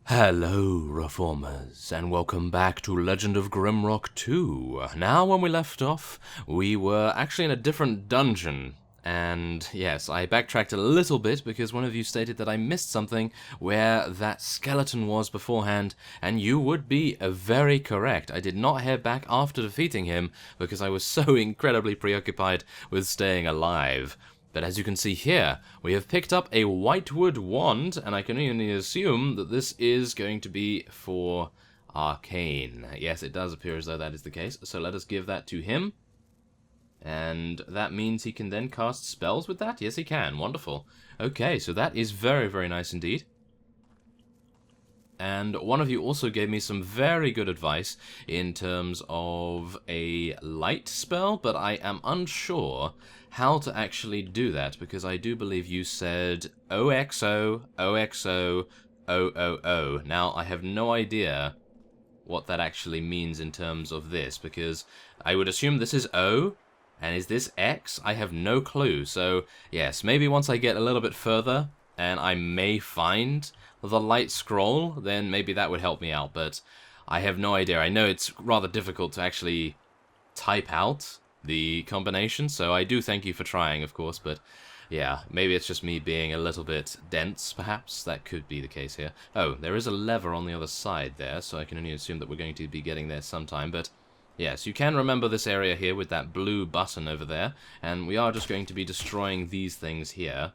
Hello, Reformers, and welcome back to Legend of Grimrock 2. Now, when we left off, we were actually in a different dungeon. And yes, I backtracked a little bit because one of you stated that I missed something where that skeleton was beforehand, and you would be very correct. I did not head back after defeating him because I was so incredibly preoccupied with staying alive. But as you can see here, we have picked up a whitewood wand, and I can only assume that this is going to be for arcane. Yes, it does appear as though that is the case, so let us give that to him. And that means he can then cast spells with that? Yes, he can. Wonderful. Okay, so that is very, very nice indeed. And one of you also gave me some very good advice in terms of a light spell, but I am unsure how to actually do that, because I do believe you said OXO, OXO, OOO. Now, I have no idea what that actually means in terms of this, because I would assume this is O, and is this X? I have no clue, so yes, maybe once I get a little bit further, and I may find the light scroll, then maybe that would help me out, but I have no idea. I know it's rather difficult to actually type out the combination, so I do thank you for trying, of course, but yeah, maybe it's just me being a little bit dense, perhaps. That could be the case here. Oh, there is a lever on the other side there, so I can only assume that we're going to be getting there sometime, but yes, you can remember this area here with that blue button over there, and we are just going to be destroying these things here.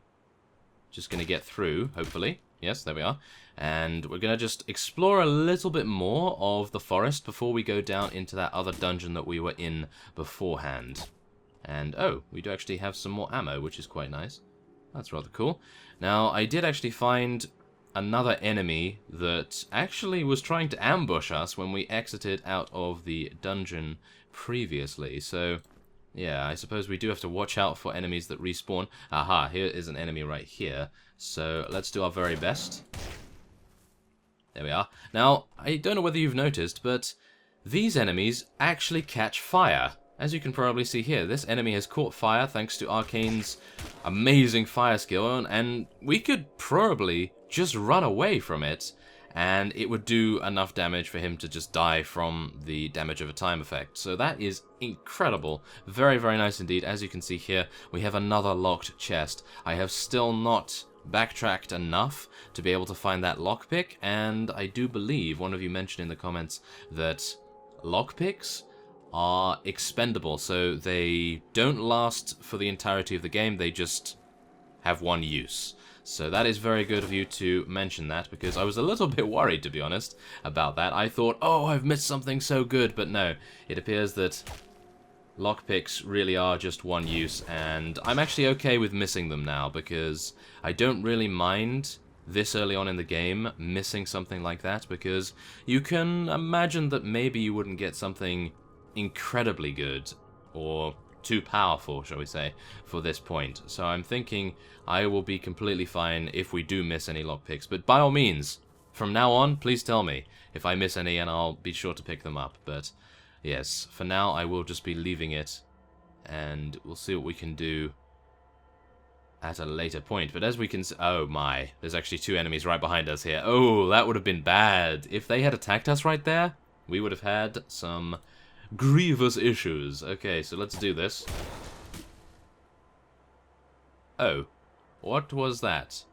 Just going to get through, hopefully. Yes, there we are. And we're going to just explore a little bit more of the forest before we go down into that other dungeon that we were in beforehand. And, oh, we do actually have some more ammo, which is quite nice. That's rather cool. Now, I did actually find another enemy that actually was trying to ambush us when we exited out of the dungeon previously. So, yeah, I suppose we do have to watch out for enemies that respawn. Aha, here is an enemy right here. So let's do our very best. There we are. Now, I don't know whether you've noticed, but these enemies actually catch fire. As you can probably see here, this enemy has caught fire thanks to Arcane's amazing fire skill, and we could probably just run away from it, and it would do enough damage for him to just die from the damage of a time effect. So that is incredible. Very, very nice indeed. As you can see here, we have another locked chest. I have still not backtracked enough to be able to find that lockpick, and I do believe one of you mentioned in the comments that lockpicks are expendable, so they don't last for the entirety of the game, they just have one use. So that is very good of you to mention that, because I was a little bit worried, to be honest, about that. I thought, oh, I've missed something so good, but no. It appears that lockpicks really are just one use, and I'm actually okay with missing them now, because I don't really mind this early on in the game missing something like that, because you can imagine that maybe you wouldn't get something incredibly good, or too powerful, shall we say, for this point. So I'm thinking I will be completely fine if we do miss any lockpicks. But by all means, from now on, please tell me if I miss any, and I'll be sure to pick them up. But yes, for now I will just be leaving it, and we'll see what we can do at a later point. But as we can see, oh my, there's actually two enemies right behind us here. Oh, that would have been bad. If they had attacked us right there, we would have had some grievous issues. Okay, so let's do this. Oh, what was that?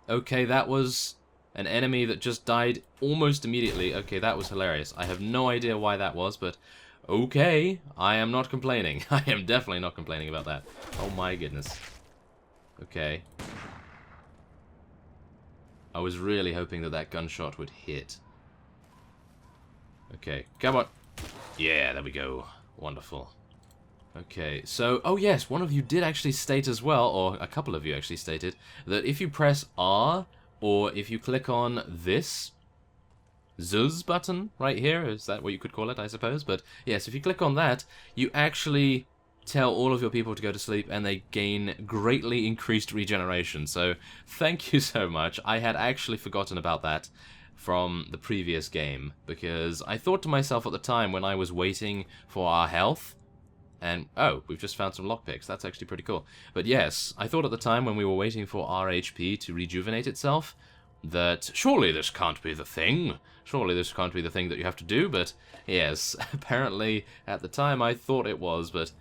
Okay, that was an enemy that just died almost immediately. Okay, that was hilarious. I have no idea why that was, but okay, I am not complaining. I am definitely not complaining about that. Oh my goodness. Okay. I was really hoping that that gunshot would hit. Okay, come on. Yeah, there we go. Wonderful. Okay, so, oh yes, one of you did actually state as well, or a couple of you actually stated, that if you press R, or if you click on this Zuz button right here, is that what you could call it, I suppose? But yes, if you click on that, you actually tell all of your people to go to sleep, and they gain greatly increased regeneration. So, thank you so much. I had actually forgotten about that from the previous game, because I thought to myself at the time when I was waiting for our health, and oh, we've just found some lockpicks, that's actually pretty cool. But yes, I thought at the time when we were waiting for our HP to rejuvenate itself, that surely this can't be the thing. Surely this can't be the thing that you have to do, but yes, apparently at the time I thought it was, but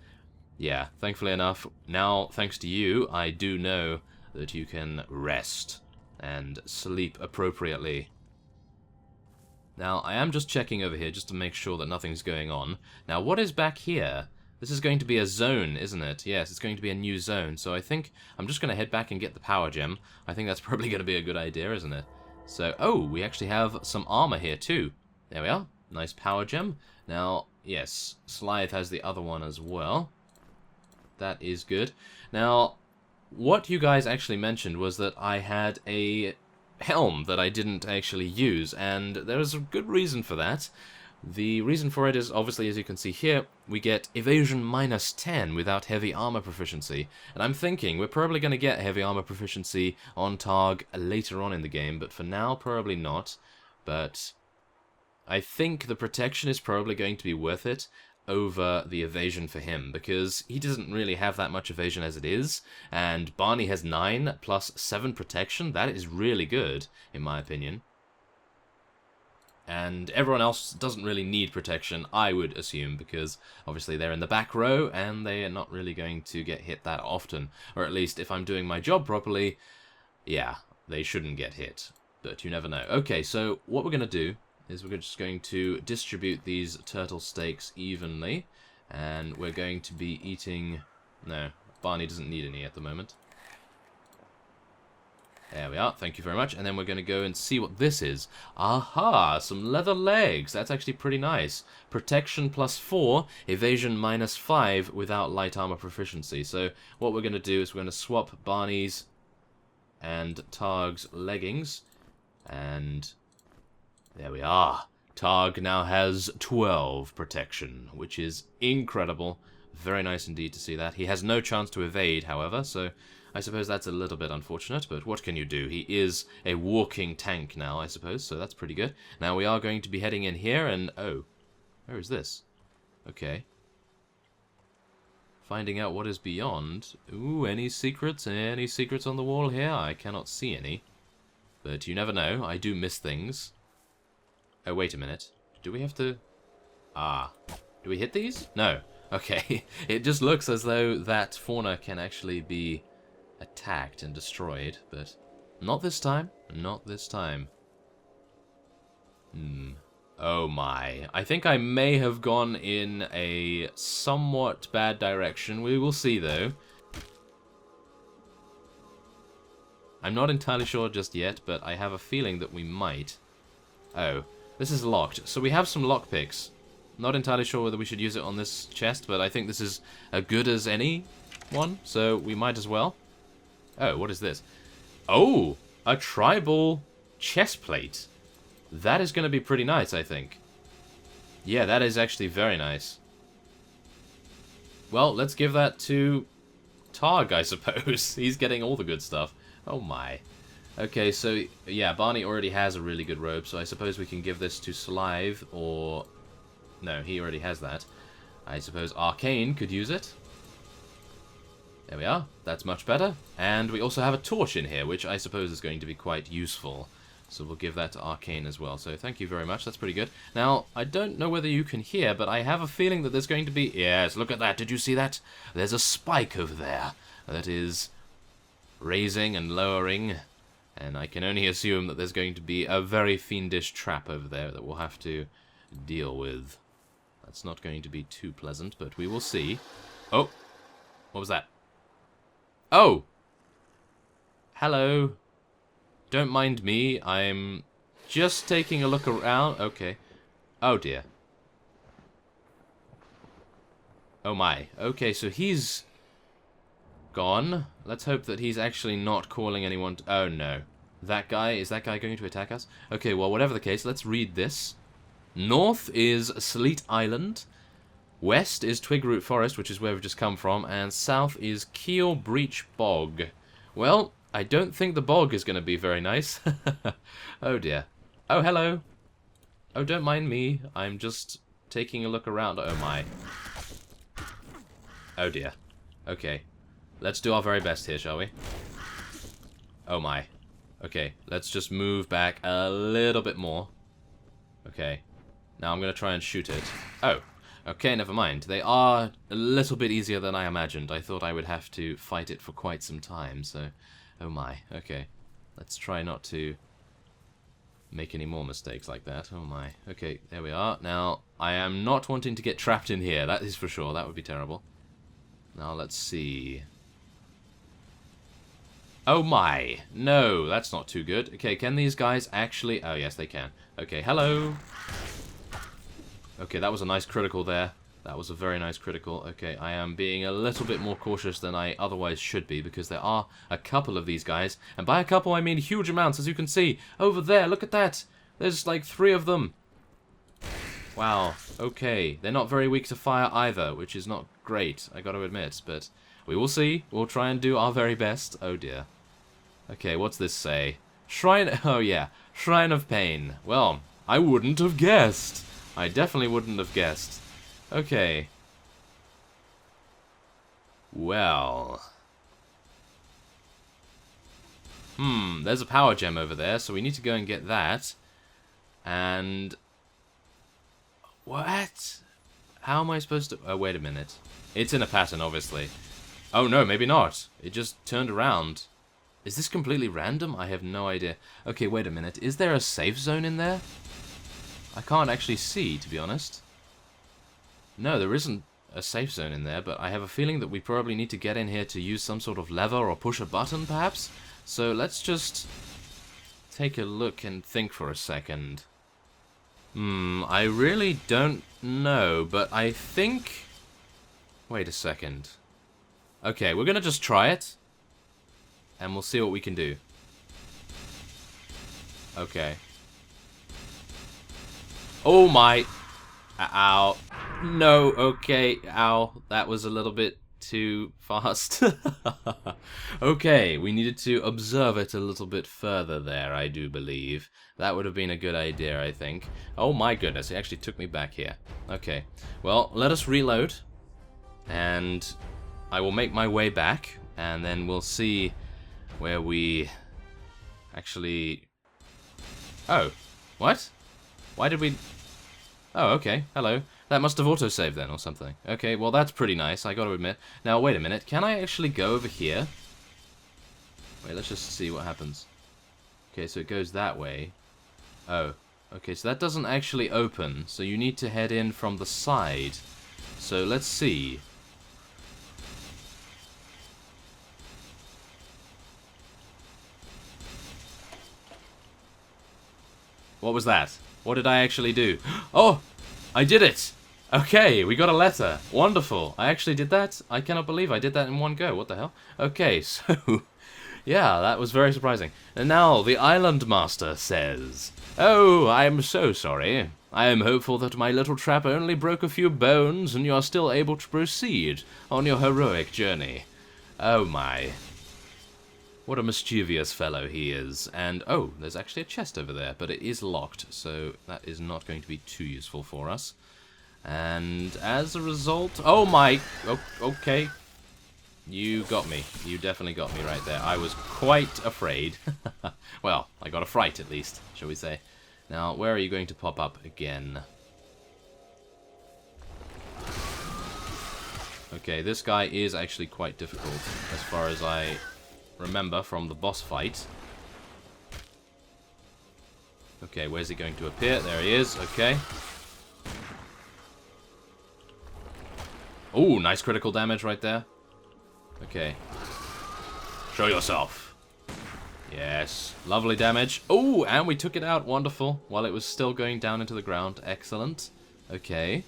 yeah, thankfully enough, now thanks to you, I do know that you can rest and sleep appropriately. Now, I am just checking over here just to make sure that nothing's going on. Now, what is back here? This is going to be a zone, isn't it? Yes, it's going to be a new zone. So I think I'm just going to head back and get the power gem. I think that's probably going to be a good idea, isn't it? So, oh, we actually have some armor here too. There we are. Nice power gem. Now, yes, Slythe has the other one as well. That is good. Now, what you guys actually mentioned was that I had a helm that I didn't actually use, and there's a good reason for that. The reason for it is, obviously, as you can see here, we get evasion -10 without heavy armor proficiency. And I'm thinking we're probably going to get heavy armor proficiency on Targ later on in the game, but for now, probably not. But I think the protection is probably going to be worth it over the evasion for him, because he doesn't really have that much evasion as it is, and Barney has 9 plus 7 protection. That is really good, in my opinion. And everyone else doesn't really need protection, I would assume, because obviously they're in the back row, and they are not really going to get hit that often. Or at least, if I'm doing my job properly, yeah, they shouldn't get hit. But you never know. Okay, so what we're going to do is we're just going to distribute these turtle steaks evenly, and we're going to be eating... No, Barney doesn't need any at the moment. There we are, thank you very much. And then we're going to go and see what this is. Aha, some leather legs. That's actually pretty nice. Protection +4, evasion -5 without light armor proficiency. So what we're going to do is we're going to swap Barney's and Targ's leggings. And there we are. Targ now has 12 protection, which is incredible. Very nice indeed to see that. He has no chance to evade, however, so I suppose that's a little bit unfortunate, but what can you do? He is a walking tank now, I suppose, so that's pretty good. Now we are going to be heading in here, and oh, where is this? Okay. Finding out what is beyond. Ooh, any secrets? Any secrets on the wall here? I cannot see any. But you never know, I do miss things. Oh, wait a minute. Do we have to... Ah. Do we hit these? No. Okay. It just looks as though that fauna can actually be attacked and destroyed, but not this time. Not this time. Oh my. I think I may have gone in a somewhat bad direction. We will see, though. I'm not entirely sure just yet, but I have a feeling that we might. Oh. This is locked. So we have some lockpicks. Not entirely sure whether we should use it on this chest, but I think this is as good as any one, so we might as well. Oh, what is this? Oh, a tribal chest plate. That is going to be pretty nice, I think. Yeah, that is actually very nice. Well, let's give that to Targ, I suppose. He's getting all the good stuff. Oh my. Okay, so, yeah, Barney already has a really good robe, so I suppose we can give this to Slythe, or... No, he already has that. I suppose Arcane could use it. There we are. That's much better. And we also have a torch in here, which I suppose is going to be quite useful. So we'll give that to Arcane as well. So thank you very much. That's pretty good. Now, I don't know whether you can hear, but I have a feeling that there's going to be... Yes, look at that. Did you see that? There's a spike over there that is raising and lowering. And I can only assume that there's going to be a very fiendish trap over there that we'll have to deal with. That's not going to be too pleasant, but we will see. Oh, what was that? Oh! Hello. Don't mind me, I'm just taking a look around. Okay. Oh dear. Oh my. Okay, so he's gone. Let's hope that he's actually not calling anyone to... Oh no. That guy, is that guy going to attack us? Okay, well, whatever the case, let's read this. North is Sleet Island. West is Twigroot Forest, which is where we've just come from. And south is Keel Breach Bog. Well, I don't think the bog is going to be very nice. Oh dear. Oh, hello. Oh, don't mind me. I'm just taking a look around. Oh my. Oh dear. Okay. Let's do our very best here, shall we? Oh my. Okay, let's just move back a little bit more. Okay. Now I'm going to try and shoot it. Oh. Okay, never mind. They are a little bit easier than I imagined. I thought I would have to fight it for quite some time, so... Oh my. Okay. Let's try not to make any more mistakes like that. Oh my. Okay, there we are. Now, I am not wanting to get trapped in here. That is for sure. That would be terrible. Now, let's see. Oh my. No, that's not too good. Okay, can these guys actually... Oh, yes, they can. Okay, hello. Okay, that was a nice critical there. That was a very nice critical. Okay, I am being a little bit more cautious than I otherwise should be, because there are a couple of these guys. And by a couple, I mean huge amounts, as you can see. Over there, look at that. There's like 3 of them. Wow, okay. They're not very weak to fire either, which is not great, I gotta admit. But we will see. We'll try and do our very best. Oh dear. Okay, what's this say? Shrine... Oh yeah, Shrine of Pain. Well, I wouldn't have guessed. I definitely wouldn't have guessed. Okay. Well. There's a power gem over there, so we need to go and get that. And... What? How am I supposed to... Oh, wait a minute. It's in a pattern, obviously. Oh, no, maybe not. It just turned around. Is this completely random? I have no idea. Okay, wait a minute. Is there a safe zone in there? I can't actually see, to be honest. No, there isn't a safe zone in there, but I have a feeling that we probably need to get in here to use some sort of lever or push a button, perhaps? So let's just take a look and think for a second. I really don't know, but I think... Wait a second. Okay, we're gonna just try it, and we'll see what we can do. Okay. Oh my... Ow. No, okay, ow. That was a little bit too fast. Okay, we needed to observe it a little bit further there, I do believe. That would have been a good idea, I think. Oh my goodness, it actually took me back here. Okay, well, let us reload. And I will make my way back, and then we'll see where we actually... Oh, what? Why did we... Oh, okay. Hello. That must have autosaved then or something. Okay, well that's pretty nice, I gotta admit. Now, wait a minute. Can I actually go over here? Wait, let's just see what happens. Okay, so it goes that way. Oh. Okay, so that doesn't actually open, so you need to head in from the side. So, let's see. What was that? What did I actually do? Oh! I did it! Okay, we got a letter. Wonderful. I actually did that? I cannot believe I did that in one go. What the hell? Okay, so... Yeah, that was very surprising. And now, the Island Master says... Oh, I am so sorry. I am hopeful that my little trap only broke a few bones and you are still able to proceed on your heroic journey. Oh my... What a mischievous fellow he is. And, oh, there's actually a chest over there, but it is locked, so that is not going to be too useful for us. And as a result... Oh my... Oh, okay. You got me. You definitely got me right there. I was quite afraid. Well, I got a fright at least, shall we say. Now, where are you going to pop up again? Okay, this guy is actually quite difficult, as far as I... remember from the boss fight. Okay, where's he going to appear? There he is, okay. Oh, nice critical damage right there. Okay. Show yourself. Yes, lovely damage. Oh, and we took it out, wonderful. While it was still going down into the ground, excellent. Okay.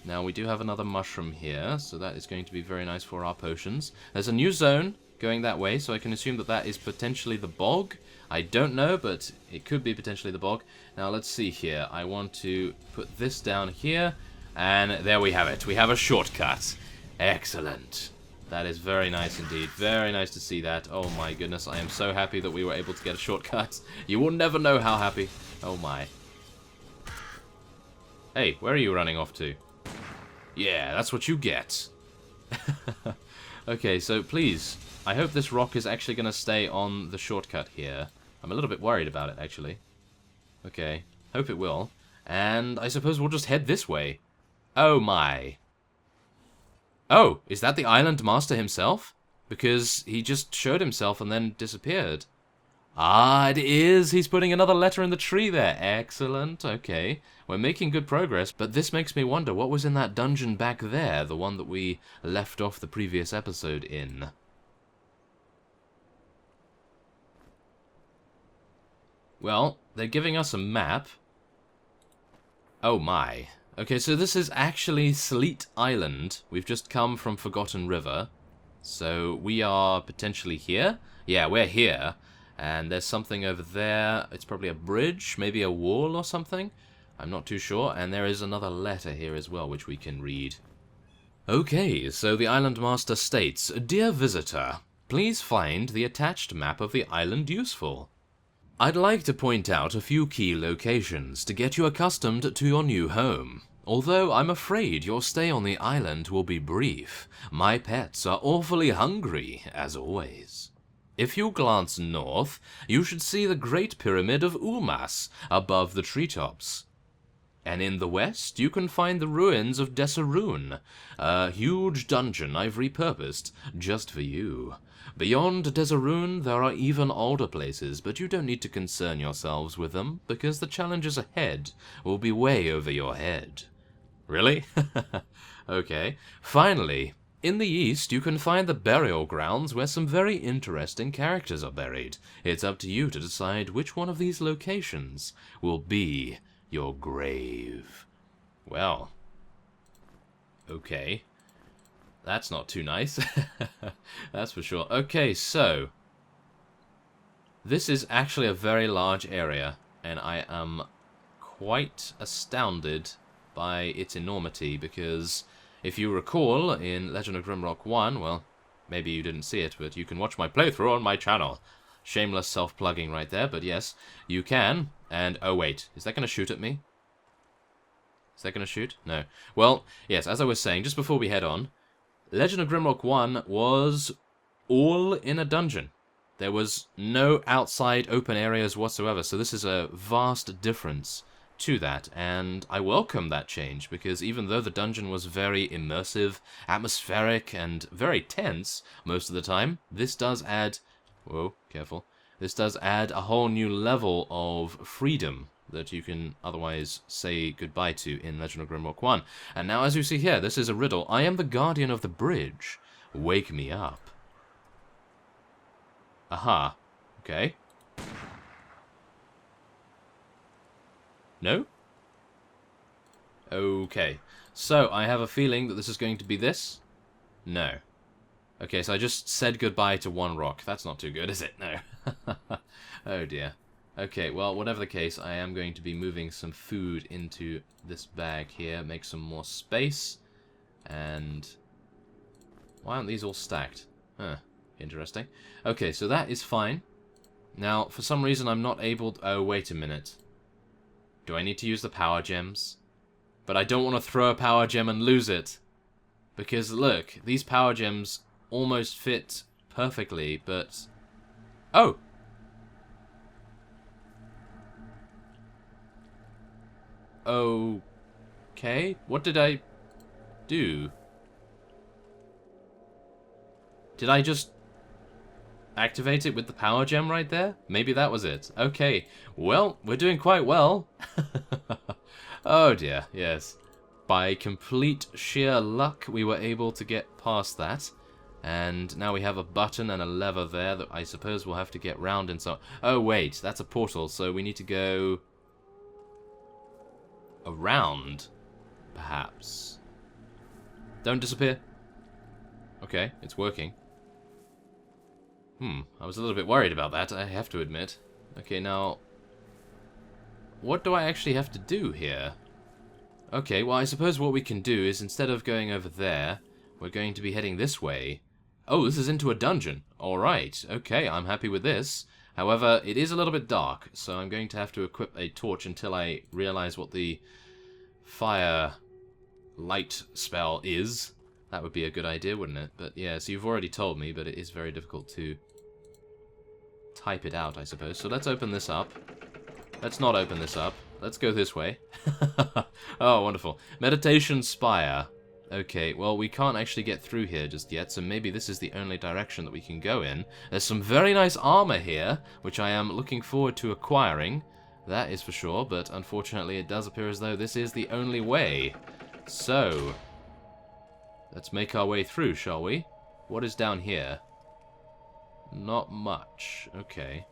Now we do have another mushroom here, so that is going to be very nice for our potions. There's a new zone going that way, so I can assume that that is potentially the bog. I don't know, but it could be potentially the bog. Now let's see here. I want to put this down here, and there we have it. We have a shortcut. Excellent. That is very nice indeed. Very nice to see that. Oh my goodness, I am so happy that we were able to get a shortcut. You will never know how happy. Oh my. Hey, where are you running off to? Yeah, that's what you get. Okay, so please, I hope this rock is actually going to stay on the shortcut here. I'm a little bit worried about it, actually. Okay, hope it will. And I suppose we'll just head this way. Oh my. Oh, is that the island master himself? Because he just showed himself and then disappeared. Ah, it is! He's putting another letter in the tree there. Excellent, okay. We're making good progress, but this makes me wonder what was in that dungeon back there, the one that we left off the previous episode in. Well, they're giving us a map. Oh my. Okay, so this is actually Sleet Island. We've just come from Forgotten River. So we are potentially here? Yeah, we're here. And there's something over there. It's probably a bridge, maybe a wall or something. I'm not too sure. And there is another letter here as well, which we can read. Okay, so the Island Master states, "Dear visitor, please find the attached map of the island useful. I'd like to point out a few key locations to get you accustomed to your new home. Although I'm afraid your stay on the island will be brief, my pets are awfully hungry, as always. If you glance north, you should see the Great Pyramid of Ulmas above the treetops. And in the west, you can find the ruins of Desaroon, a huge dungeon I've repurposed just for you. Beyond Desaroon, there are even older places, but you don't need to concern yourselves with them, because the challenges ahead will be way over your head." Really? Okay. Finally, in the east, you can find the burial grounds where some very interesting characters are buried. It's up to you to decide which one of these locations will be your grave. Well, okay. That's not too nice. That's for sure. Okay, so this is actually a very large area, and I am quite astounded by its enormity, because if you recall, in Legend of Grimrock 1, well, maybe you didn't see it, but you can watch my playthrough on my channel. Shameless self-plugging right there, but yes, you can. And, oh wait, is that going to shoot at me? Is that going to shoot? No. Well, yes, as I was saying, just before we head on, Legend of Grimrock 1 was all in a dungeon. There was no outside open areas whatsoever, so this is a vast difference to that, and I welcome that change, because even though the dungeon was very immersive, atmospheric, and very tense most of the time, this does add... Whoa, careful. This does add a whole new level of freedom that you can otherwise say goodbye to in Legend of Grimrock 1. And now, as you see here, this is a riddle. I am the guardian of the bridge. Wake me up. Aha. Okay. No? Okay. So, I have a feeling that this is going to be this? No. Okay, so I just said goodbye to one rock. That's not too good, is it? No. Oh dear. Okay, well, whatever the case, I am going to be moving some food into this bag here, make some more space, and why aren't these all stacked? Huh, interesting. Okay, so that is fine. Now, for some reason, I'm not able to... Oh, wait a minute. Do I need to use the power gems? But I don't want to throw a power gem and lose it. Because, look, these power gems almost fit perfectly, but... Oh! Okay, what did I do? Did I just activate it with the power gem right there? Maybe that was it. Okay, well, we're doing quite well. Oh dear, yes. By complete sheer luck, we were able to get past that. And now we have a button and a lever there that I suppose we'll have to get round and so... Oh wait, that's a portal, so we need to go... around, perhaps. Don't disappear. Okay, it's working. I was a little bit worried about that, I have to admit. Okay, now... what do I actually have to do here? Okay, well, I suppose what we can do is, instead of going over there, we're going to be heading this way. Oh, this is into a dungeon. Alright, okay, I'm happy with this. However, it is a little bit dark, so I'm going to have to equip a torch until I realize what the fire light spell is. That would be a good idea, wouldn't it? But yeah, so you've already told me, but it is very difficult to type it out, I suppose. So let's open this up. Let's not open this up. Let's go this way. Oh, wonderful. Meditation Spire. Okay, well, we can't actually get through here just yet, so maybe this is the only direction that we can go in. There's some very nice armor here, which I am looking forward to acquiring. That is for sure, but unfortunately it does appear as though this is the only way. So, let's make our way through, shall we? What is down here? Not much. Okay.